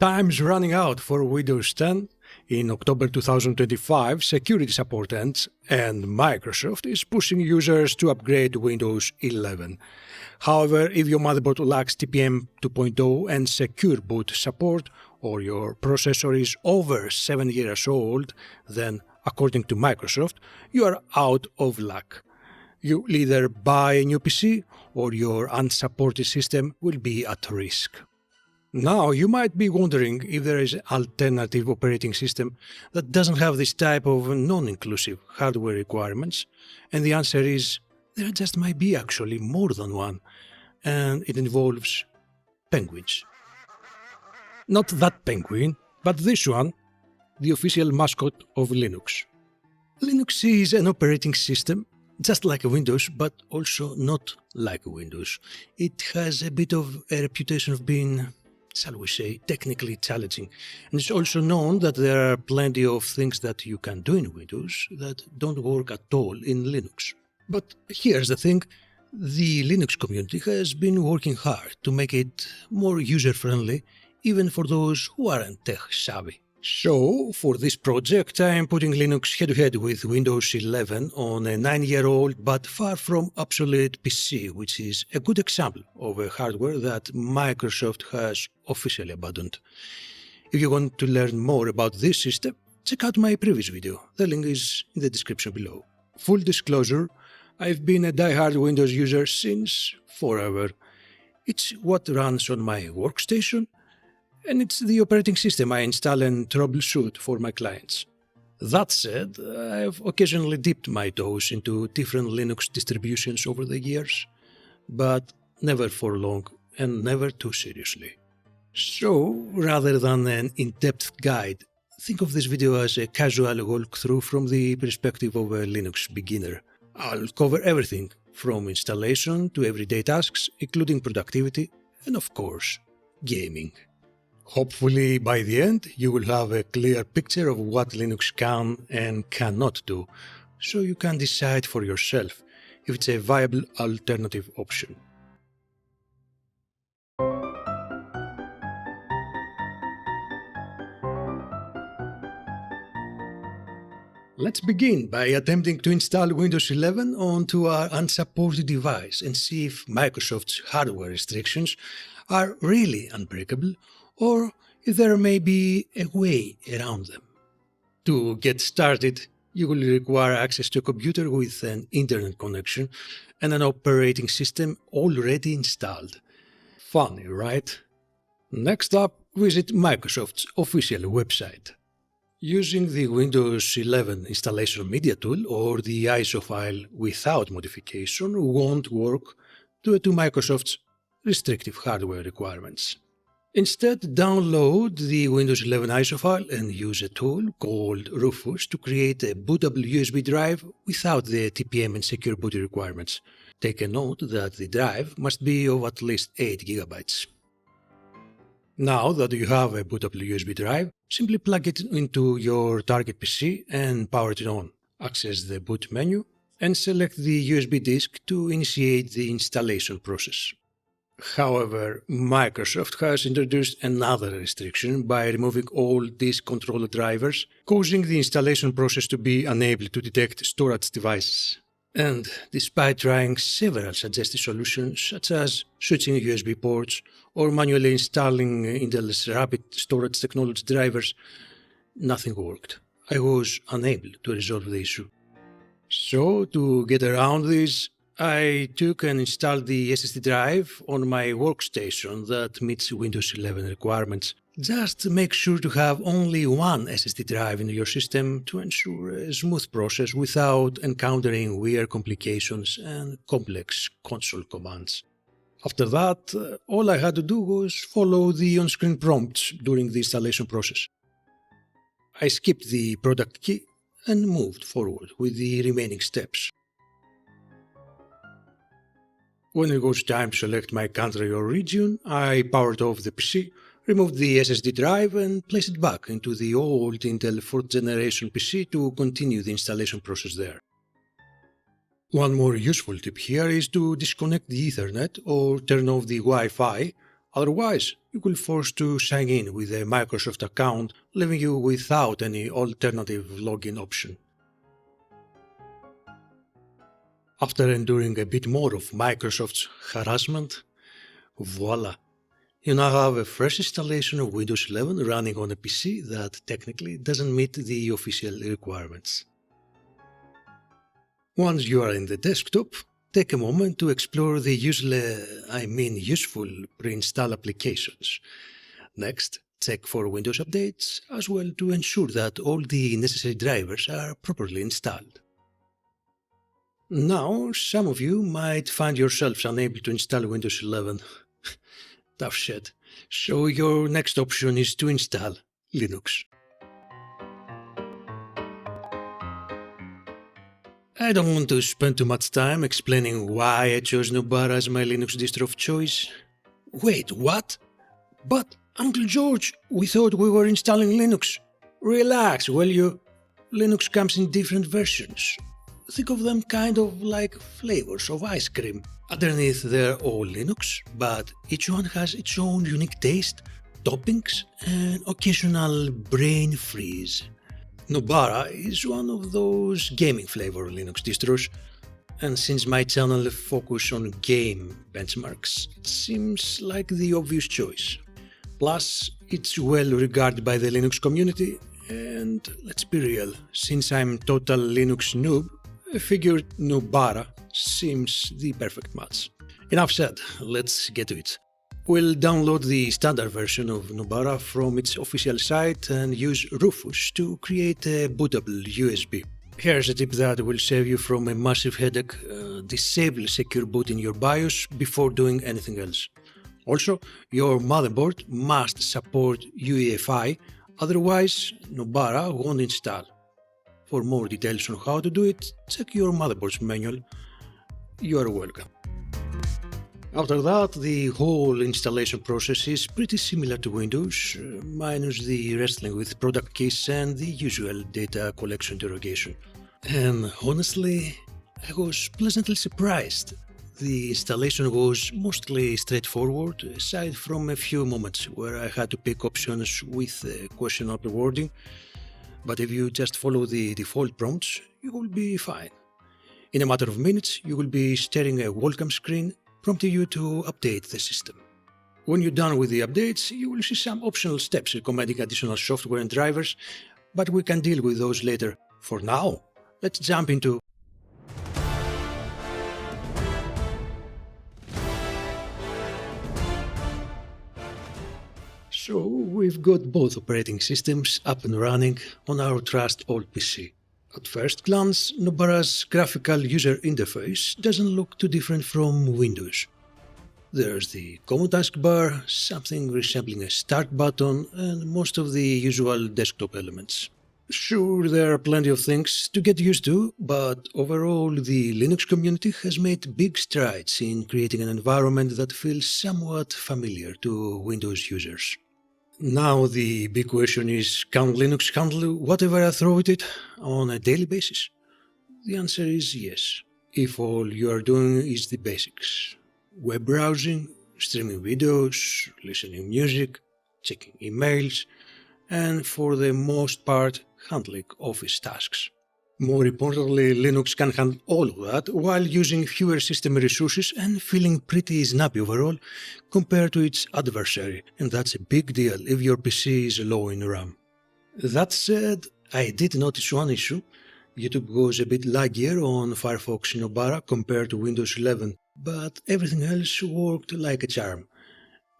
Time's running out for Windows 10. In October 2025, security support ends, and Microsoft is pushing users to upgrade to Windows 11. However, if your motherboard lacks TPM 2.0 and secure boot support, or your processor is over 7 years old, then, according to Microsoft, you are out of luck. You'll either buy a new PC, or your unsupported system will be at risk. Now, you might be wondering if there is an alternative operating system that doesn't have this type of non-inclusive hardware requirements, and the answer is there just might be actually more than one, and it involves penguins. Not that penguin, but this one, the official mascot of Linux. Linux is an operating system just like Windows, but also not like Windows. It has a bit of a reputation of being, shall we say, technically challenging. And it's also known that there are plenty of things that you can do in Windows that don't work at all in Linux. But here's the thing, the Linux community has been working hard to make it more user-friendly, even for those who aren't tech-savvy. So, for this project, I am putting Linux head-to-head with Windows 11 on a 9-year-old but far from obsolete PC, which is a good example of a hardware that Microsoft has officially abandoned. If you want to learn more about this system, check out my previous video, the link is in the description below. Full disclosure, I've been a die-hard Windows user since forever. It's what runs on my workstation, and it's the operating system I install and troubleshoot for my clients. That said, I've occasionally dipped my toes into different Linux distributions over the years, but never for long and never too seriously. So, rather than an in-depth guide, think of this video as a casual walkthrough from the perspective of a Linux beginner. I'll cover everything from installation to everyday tasks, including productivity and, of course, gaming. Hopefully, by the end, you will have a clear picture of what Linux can and cannot do, so you can decide for yourself if it's a viable alternative option. Let's begin by attempting to install Windows 11 onto our unsupported device and see if Microsoft's hardware restrictions are really unbreakable, or if there may be a way around them. To get started, you will require access to a computer with an internet connection and an operating system already installed. Funny, right? Next up, visit Microsoft's official website. Using the Windows 11 installation media tool or the ISO file without modification won't work due to Microsoft's restrictive hardware requirements. Instead, download the Windows 11 ISO file and use a tool called Rufus to create a bootable USB drive without the TPM and secure boot requirements. Take a note that the drive must be of at least 8 GB. Now that you have a bootable USB drive, simply plug it into your target PC and power it on. Access the boot menu and select the USB disk to initiate the installation process. However, Microsoft has introduced another restriction by removing all disk controller drivers, causing the installation process to be unable to detect storage devices. And despite trying several suggested solutions, such as switching USB ports or manually installing Intel's rapid storage technology drivers, nothing worked. I was unable to resolve the issue. So, to get around this, I took and installed the SSD drive on my workstation that meets Windows 11 requirements. Just make sure to have only one SSD drive in your system to ensure a smooth process without encountering weird complications and complex console commands. After that, all I had to do was follow the on-screen prompts during the installation process. I skipped the product key and moved forward with the remaining steps. When it was time to select my country or region, I powered off the PC, removed the SSD drive and placed it back into the old Intel 4th generation PC to continue the installation process there. One more useful tip here is to disconnect the Ethernet or turn off the Wi-Fi Otherwise, you will be forced to sign in with a Microsoft account, leaving you without any alternative login option. After enduring a bit more of Microsoft's harassment, voila! You now have a fresh installation of Windows 11 running on a PC that technically doesn't meet the official requirements. Once you are in the desktop, take a moment to explore the useful pre-install applications. Next, check for Windows updates, as well to ensure that all the necessary drivers are properly installed. Now, some of you might find yourselves unable to install Windows 11. Tough shit. So your next option is to install Linux. I don't want to spend too much time explaining why I chose Nobara as my Linux distro of choice. Wait, what? But, Uncle George, we thought we were installing Linux. Relax, will you? Linux comes in different versions. Think of them kind of like flavors of ice cream. Underneath they're all Linux, but each one has its own unique taste, toppings, and occasional brain freeze. Nobara is one of those gaming flavor Linux distros, and since my channel focuses on game benchmarks, it seems like the obvious choice. Plus, it's well regarded by the Linux community, and let's be real, since I'm total Linux noob, I figured Nobara seems the perfect match. Enough said, let's get to it. We'll download the standard version of Nobara from its official site and use Rufus to create a bootable USB. Here's a tip that will save you from a massive headache: disable secure boot in your BIOS before doing anything else. Also, your motherboard must support UEFI, otherwise Nobara won't install. For more details on how to do it, check your motherboard's manual. You are welcome. After that, the whole installation process is pretty similar to Windows, minus the wrestling with product keys and the usual data collection interrogation. And honestly, I was pleasantly surprised. The installation was mostly straightforward, aside from a few moments where I had to pick options with questionable wording. But if you just follow the default prompts, you will be fine. In a matter of minutes, you will be staring at a welcome screen prompting you to update the system. When you're done with the updates, you will see some optional steps recommending additional software and drivers, but we can deal with those later. For now, let's jump into So we've got both operating systems up and running on our trusty old PC. At first glance, Nobara's graphical user interface doesn't look too different from Windows. There's the common taskbar, something resembling a start button, and most of the usual desktop elements. Sure, there are plenty of things to get used to, but overall the Linux community has made big strides in creating an environment that feels somewhat familiar to Windows users. Now the big question is, can Linux handle whatever I throw at it on a daily basis? The answer is yes, if all you are doing is the basics. Web browsing, streaming videos, listening music, checking emails, and for the most part, handling office tasks. More importantly, Linux can handle all of that while using fewer system resources and feeling pretty snappy overall compared to its adversary, and that's a big deal if your PC is low in RAM. That said, I did notice one issue. YouTube was a bit laggier on Firefox Nobara compared to Windows 11, but everything else worked like a charm.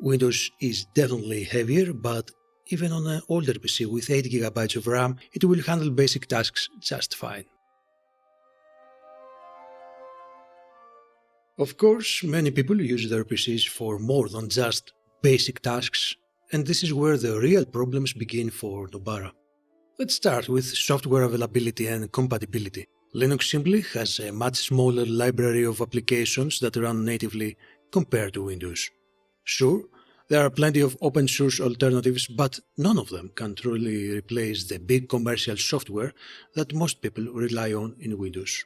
Windows is definitely heavier, but even on an older PC with 8GB of RAM, it will handle basic tasks just fine. Of course, many people use their PCs for more than just basic tasks, and this is where the real problems begin for Nobara. Let's start with software availability and compatibility. Linux simply has a much smaller library of applications that run natively compared to Windows. Sure, there are plenty of open source alternatives, but none of them can truly replace the big commercial software that most people rely on in Windows.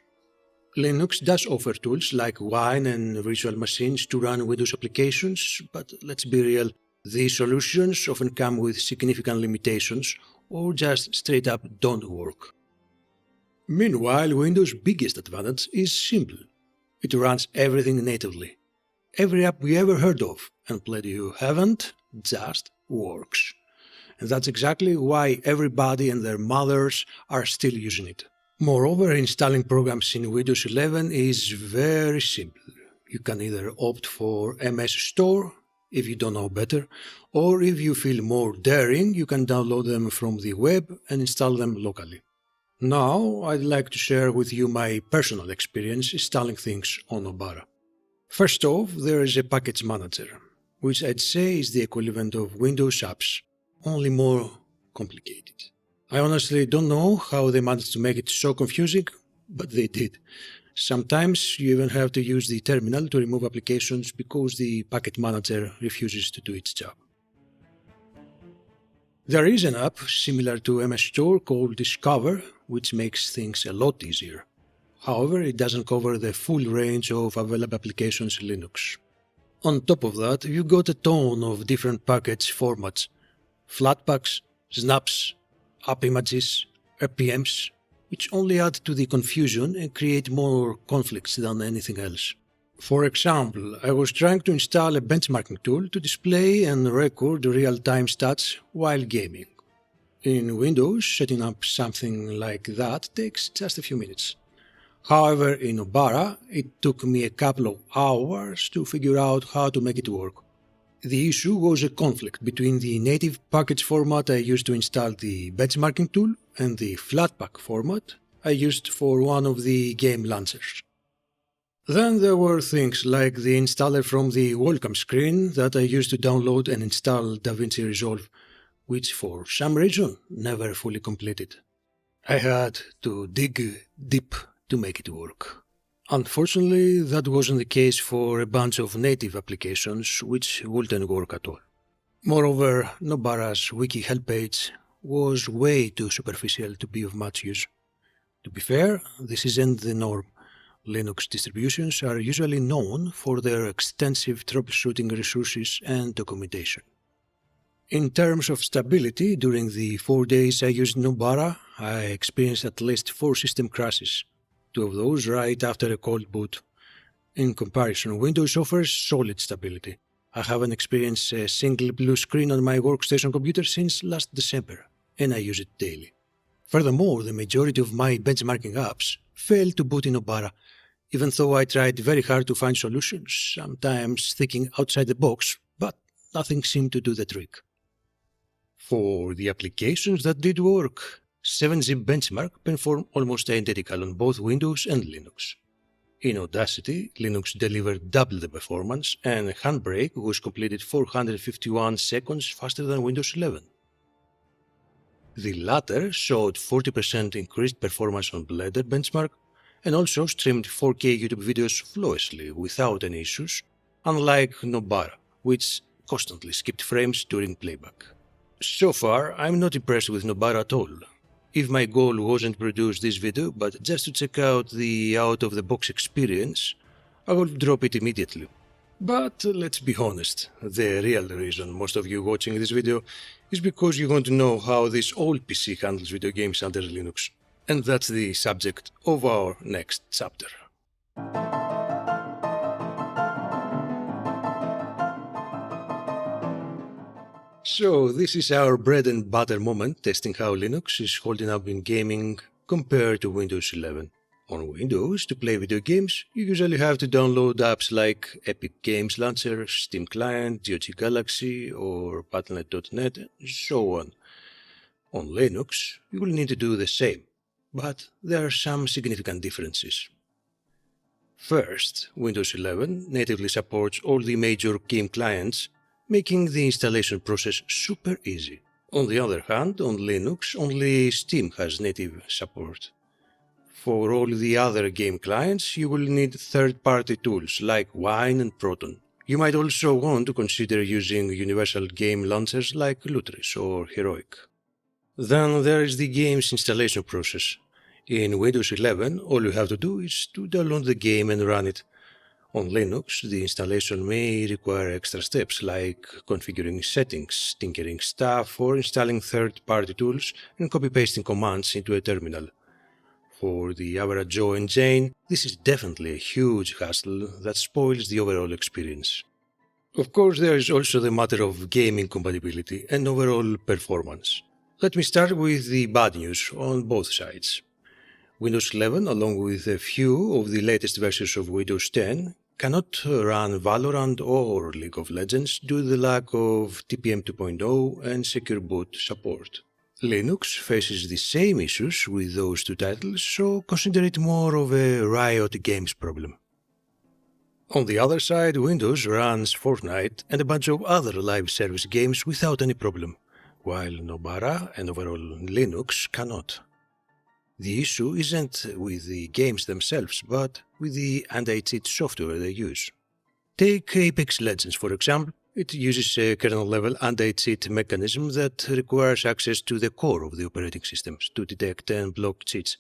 Linux does offer tools like Wine and virtual machines to run Windows applications, but let's be real, these solutions often come with significant limitations or just straight up don't work. Meanwhile, Windows' biggest advantage is simple. It runs everything natively. Every app we ever heard of, and plenty you haven't, just works. And that's exactly why everybody and their mothers are still using it. Moreover, installing programs in Windows 11 is very simple. You can either opt for MS Store, if you don't know better, or if you feel more daring, you can download them from the web and install them locally. Now, I'd like to share with you my personal experience installing things on Nobara. First off, there is a package manager, which I'd say is the equivalent of Windows apps, only more complicated. I honestly don't know how they managed to make it so confusing, but they did. Sometimes you even have to use the terminal to remove applications because the package manager refuses to do its job. There is an app similar to MS Store called Discover, which makes things a lot easier. However, it doesn't cover the full range of available applications in Linux. On top of that, you got a ton of different package formats: Flatpaks, snaps, app images, RPMs, which only add to the confusion and create more conflicts than anything else. For example, I was trying to install a benchmarking tool to display and record real-time stats while gaming. In Windows, setting up something like that takes just a few minutes. However, in Nobara, it took me a couple of hours to figure out how to make it work. The issue was a conflict between the native package format I used to install the benchmarking tool and the Flatpak format I used for one of the game launchers. Then there were things like the installer from the welcome screen that I used to download and install DaVinci Resolve, which for some reason never fully completed. I had to dig deep to make it work. Unfortunately, that wasn't the case for a bunch of native applications which wouldn't work at all. Moreover, Nobara's wiki help page was way too superficial to be of much use. To be fair, this isn't the norm. Linux distributions are usually known for their extensive troubleshooting resources and documentation. In terms of stability, during the 4 days I used Nobara, I experienced at least 4 system crashes, 2 of those right after a cold boot. In comparison, Windows offers solid stability. I haven't experienced a single blue screen on my workstation computer since last December, and I use it daily. Furthermore, the majority of my benchmarking apps fail to boot in Nobara, even though I tried very hard to find solutions, sometimes thinking outside the box, but nothing seemed to do the trick. For the applications that did work, 7-zip benchmark performed almost identical on both Windows and Linux. In Audacity, Linux delivered double the performance, and Handbrake was completed 451 seconds faster than Windows 11. The latter showed 40% increased performance on Blender benchmark, and also streamed 4K YouTube videos flawlessly without any issues, unlike Nobara, which constantly skipped frames during playback. So far, I'm not impressed with Nobara at all. If my goal wasn't to produce this video, but just to check out the out-of-the-box experience, I would drop it immediately. But let's be honest, the real reason most of you watching this video is because you want to know how this old PC handles video games under Linux. And that's the subject of our next chapter. So this is our bread and butter moment, testing how Linux is holding up in gaming compared to Windows 11. On Windows, to play video games, you usually have to download apps like Epic Games Launcher, Steam Client, GOG Galaxy, or Battle.net, and so on. On Linux, you will need to do the same, but there are some significant differences. First, Windows 11 natively supports all the major game clients, making the installation process super easy. On the other hand, on Linux, only Steam has native support. For all the other game clients, you will need third-party tools like Wine and Proton. You might also want to consider using universal game launchers like Lutris or Heroic. Then there is the game's installation process. In Windows 11, all you have to do is to download the game and run it. On Linux, the installation may require extra steps like configuring settings, tinkering stuff, or installing third-party tools and copy-pasting commands into a terminal. For the average Joe and Jane, this is definitely a huge hassle that spoils the overall experience. Of course, there is also the matter of gaming compatibility and overall performance. Let me start with the bad news on both sides. Windows 11, along with a few of the latest versions of Windows 10, cannot run Valorant or League of Legends due to the lack of TPM 2.0 and secure boot support. Linux faces the same issues with those two titles, so consider it more of a Riot Games problem. On the other side, Windows runs Fortnite and a bunch of other live service games without any problem, while Nobara and overall Linux cannot. The issue isn't with the games themselves, but with the anti-cheat software they use. Take Apex Legends, for example. It uses a kernel-level anti-cheat mechanism that requires access to the core of the operating systems to detect and block cheats.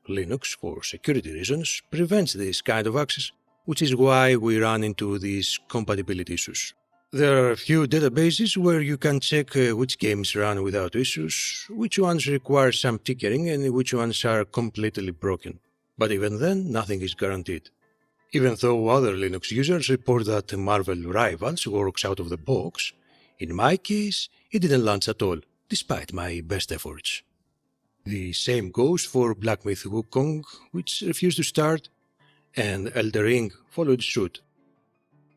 Linux, for security reasons, prevents this kind of access, which is why we run into these compatibility issues. There are a few databases where you can check which games run without issues, which ones require some tinkering, and which ones are completely broken. But even then, nothing is guaranteed. Even though other Linux users report that Marvel Rivals works out of the box, in my case, it didn't launch at all, despite my best efforts. The same goes for Black Myth Wukong, which refused to start, and Elden Ring followed suit.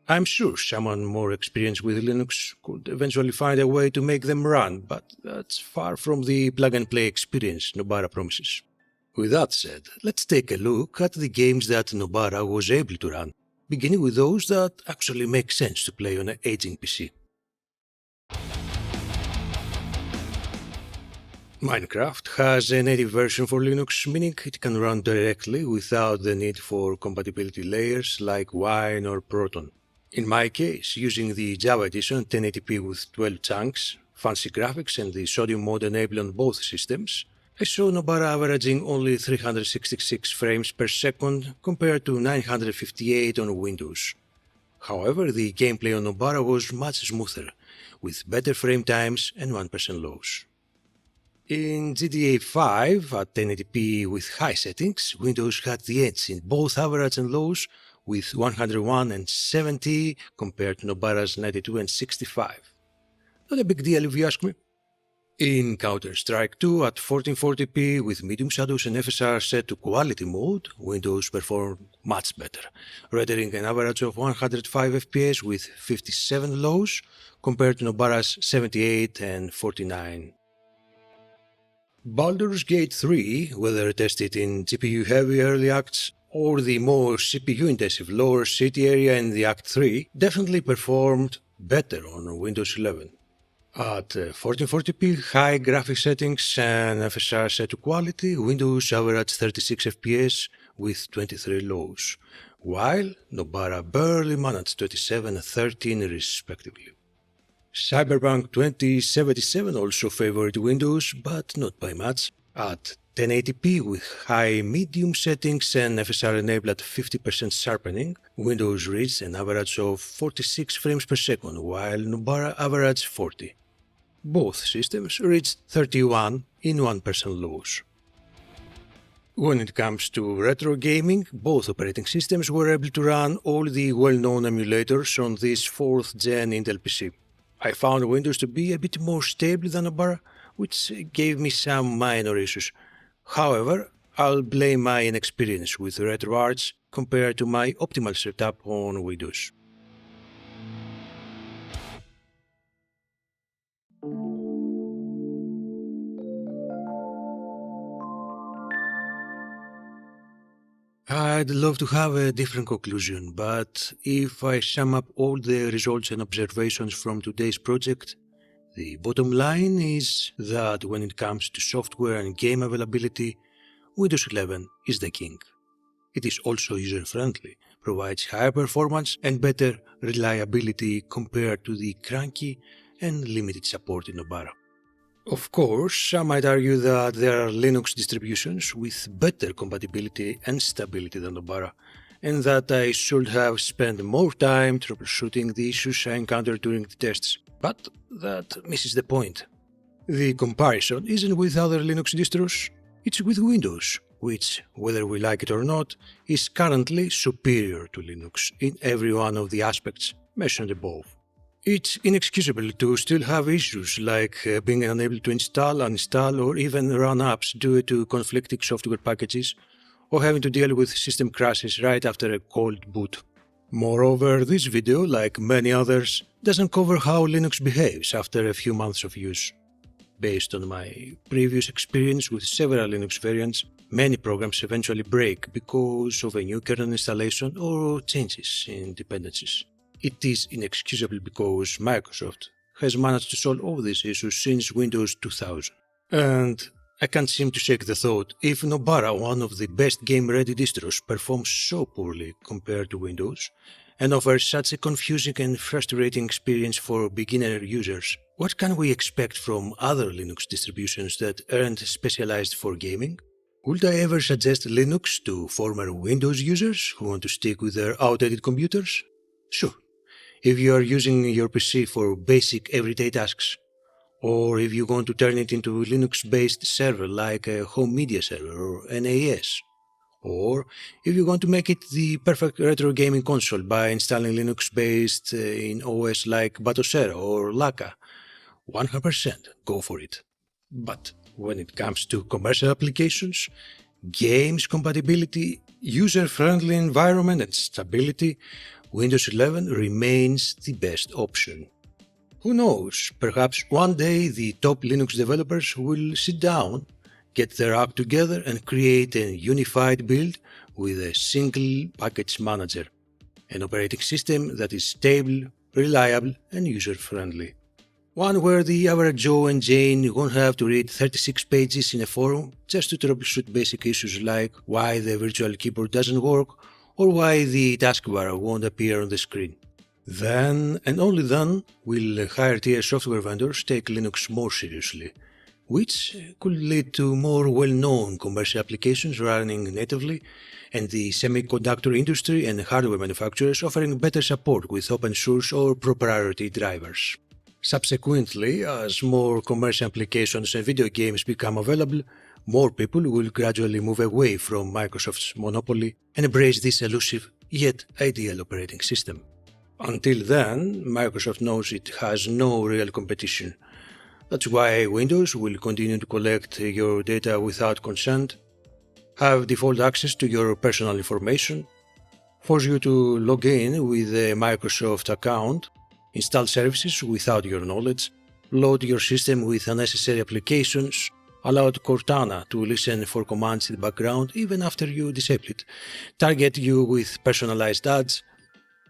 I'm sure someone more experienced with Linux could eventually find a way to make them run, but that's far from the plug-and-play experience Nobara promises. With that said, let's take a look at the games that Nobara was able to run, beginning with those that actually make sense to play on an aging PC. Minecraft has a native version for Linux, meaning it can run directly without the need for compatibility layers like Wine or Proton. In my case, using the Java edition 1080p with 12 chunks, fancy graphics and the sodium mode enabled on both systems, I saw Nobara averaging only 366 frames per second compared to 958 on Windows. However, the gameplay on Nobara was much smoother, with better frame times and 1% lows. In GTA 5 at 1080p with high settings, Windows had the edge in both average and lows, with 101 and 70 compared to Nobara's 92 and 65. Not a big deal if you ask me. In Counterstrike 2 at 1440p with medium shadows and FSR set to quality mode, Windows performed much better, rendering an average of 105 FPS with 57 lows compared to Nobara's 78 and 49. Baldur's Gate 3, whether tested in GPU-heavy early acts or the more CPU-intensive lower city area in the Act 3, definitely performed better on Windows 11. At 1440p high graphic settings and FSR set to quality, Windows averaged 36 FPS with 23 lows, while Nobara barely managed 27 and 13 respectively. Cyberpunk 2077 also favored Windows, but not by much. At 1080p with high medium settings and FSR enabled at 50% sharpening, Windows reached an average of 46 frames per second, while Nobara averaged 40. Both systems reached 31 in 1% lows. When it comes to retro gaming, both operating systems were able to run all the well-known emulators on this 4th gen Intel PC. I found Windows to be a bit more stable than Nobara, which gave me some minor issues. However, I'll blame my inexperience with RetroArch compared to my optimal setup on Windows. I'd love to have a different conclusion, but if I sum up all the results and observations from today's project, the bottom line is that when it comes to software and game availability, Windows 11 is the king. It is also user-friendly, provides higher performance and better reliability compared to the clunky and limited support in Nobara. Of course, some might argue that there are Linux distributions with better compatibility and stability than Nobara, and that I should have spent more time troubleshooting the issues I encountered during the tests. But that misses the point. The comparison isn't with other Linux distros, it's with Windows, which, whether we like it or not, is currently superior to Linux in every one of the aspects mentioned above. It's inexcusable to still have issues like being unable to install, uninstall, or even run apps due to conflicting software packages, or having to deal with system crashes right after a cold boot. Moreover, this video, like many others, doesn't cover how Linux behaves after a few months of use. Based on my previous experience with several Linux variants, many programs eventually break because of a new kernel installation or changes in dependencies. It is inexcusable because Microsoft has managed to solve all these issues since Windows 2000. And I can't seem to shake the thought, if Nobara, one of the best game-ready distros, performs so poorly compared to Windows, and offers such a confusing and frustrating experience for beginner users, what can we expect from other Linux distributions that aren't specialized for gaming? Would I ever suggest Linux to former Windows users who want to stick with their outdated computers? Sure. If you are using your PC for basic everyday tasks, or if you want to turn it into a Linux-based server like a home media server or NAS, or if you want to make it the perfect retro gaming console by installing Linux-based in OS like Batocera or Laka, 100% go for it. But when it comes to commercial applications, games compatibility, user-friendly environment and stability, Windows 11 remains the best option. Who knows, perhaps one day the top Linux developers will sit down, get their act together and create a unified build with a single package manager, an operating system that is stable, reliable and user-friendly. One where the average Joe and Jane won't have to read 36 pages in a forum just to troubleshoot basic issues like why the virtual keyboard doesn't work or why the taskbar won't appear on the screen. Then, and only then, will higher-tier software vendors take Linux more seriously, which could lead to more well-known commercial applications running natively, and the semiconductor industry and hardware manufacturers offering better support with open-source or proprietary drivers. Subsequently, as more commercial applications and video games become available, more people will gradually move away from Microsoft's monopoly and embrace this elusive yet ideal operating system. Until then, Microsoft knows it has no real competition. That's why Windows will continue to collect your data without consent, have default access to your personal information, force you to log in with a Microsoft account, install services without your knowledge, load your system with unnecessary applications, allow Cortana to listen for commands in the background even after you disable it, target you with personalized ads,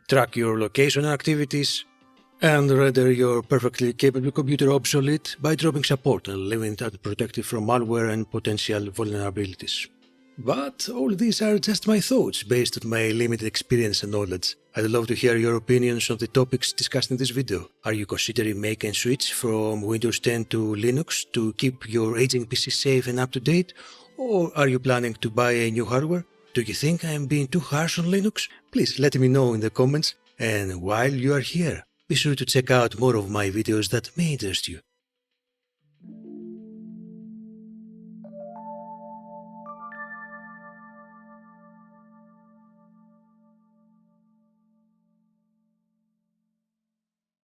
track your location and activities, and render your perfectly capable computer obsolete by dropping support and leaving it unprotected from malware and potential vulnerabilities. But all these are just my thoughts based on my limited experience and knowledge. I'd love to hear your opinions on the topics discussed in this video. Are you considering making a switch from Windows 10 to Linux to keep your aging PC safe and up to date? Or are you planning to buy a new hardware? Do you think I am being too harsh on Linux? Please let me know in the comments. And while you are here, be sure to check out more of my videos that may interest you.